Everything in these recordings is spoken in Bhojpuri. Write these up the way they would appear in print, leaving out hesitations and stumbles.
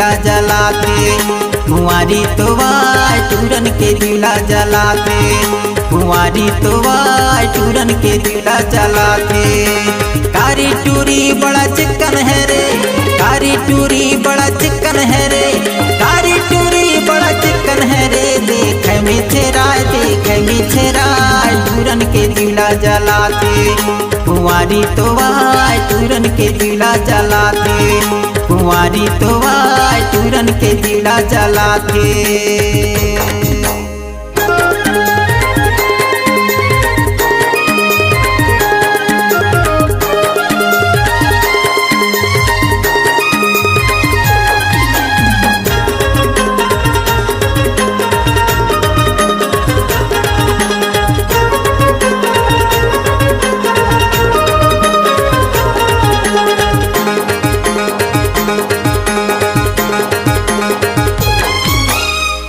दिला जलाते, कुंवारी तो वाय टूरन के दिला जलाते, कुंवारी तो वाय टूरन के दिला जलाते। कारी टूरी बड़ा चिकन है रे, कारी टूरी बड़ा चिकन है रे, कारी टूरी बड़ा चिकन है रे। देखे मिछराय देखे मिछराय टूरन के दिला जलाते, कुंवारी तो वाय टूरन के दिला जलाते, कुंवारी तो वाय टूरन के दिला जलाते।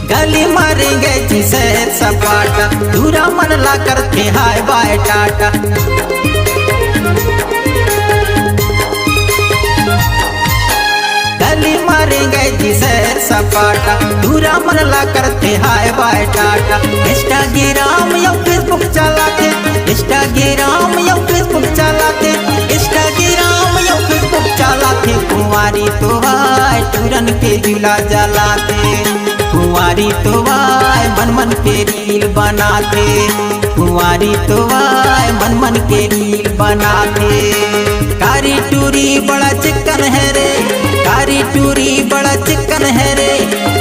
गली मारेंगे जिसे सपाटा, दूरा मन ला करते हाय बाय टाटा। गली मारेंगे जिसे सपाटा, दूरा मन ला करते हाय बाय टाटा। इंस्टाग्राम या फेसबुक चलाते, इंस्टाग्राम या फेसबुक चलाते, इंस्टाग्राम या फेसबुक चलाते। कुंवारी तो हाय टूरन के दिला जलाते, कुंवारी तो वाय मन मन के रील बनाते, कुंवारी तो वाय मन मन के रील बनाते। कारी टूरी बड़ा चिकन है रे, कारी टूरी बड़ा चिकन है रे,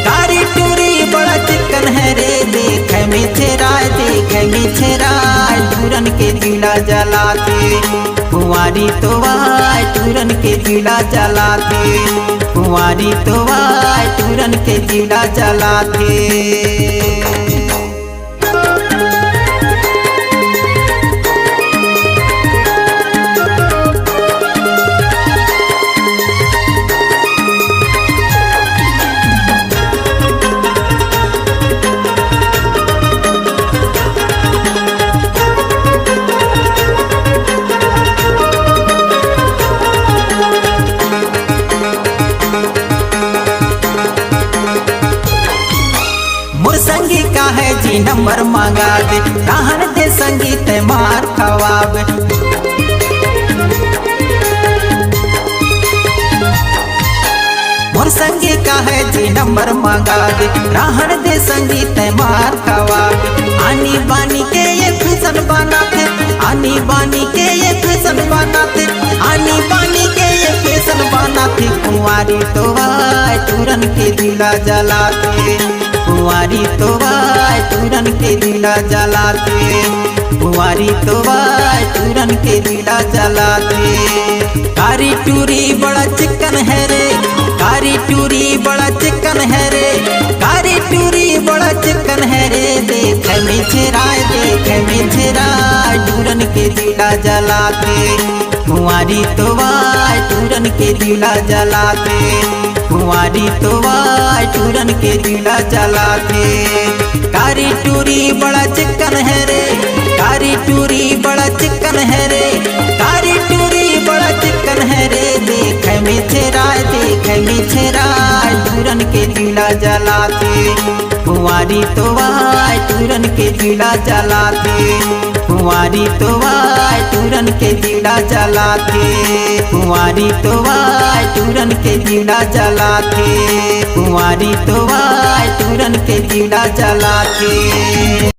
कारी टूरी बड़ा चिकन है रे। देखे मिछराय देखे मिछराय टूरन के दिला जलाते, कुंवारी तो वाय टूरन के दिला जलाते, कुंवारी तो वाय टूरन के दिला जलाते। मोर संगी का है जी नंबर मांगा दे, रहन दे संगीत मार खवावे। मोर संगी का है जी नंबर मांगा दे, रहन दे संगीत मार खवावे। आनी बानी के ये फैशन बनाते, आनी बानी के ये फैशन बनाते, आनी बानी के ये फैशन बनाते। कुंवारी तो वाय टूरन के दिला जलाते, कुंवारी तो वाय टूरन के दिला जलाते, कुंवारी तो वाय टूरन के दिला जलाते। कारी टूरी बड़ा चिकन है रे, कारी टूरी बड़ा चिकन है रे, कारी टूरी बड़ा चिकन है रे। देखे मिछराय देखे मिछराय टूरन के दिला जलाते, कुंवारी तो वाय टूरन के दिला जलाते, कुंवारी तो वाय टूरन के दिला जलाते। कारी टूरी बड़ा चिकन है रे, कारी टूरी बड़ा चिकन है रे, कारी टूरी बड़ा चिकन है रे। देखे मिछराय देखे मिछराय टूरन के दिला जलाते, कुंवारी तो वाय टूरन के दिला जलाते, कुंवारी तो वाय टूरन के दिला जलाते, कुंवारी तो वाय टूरन के दिला जलाते, कुंवारी तो वाय टूरन के दिला जलाते।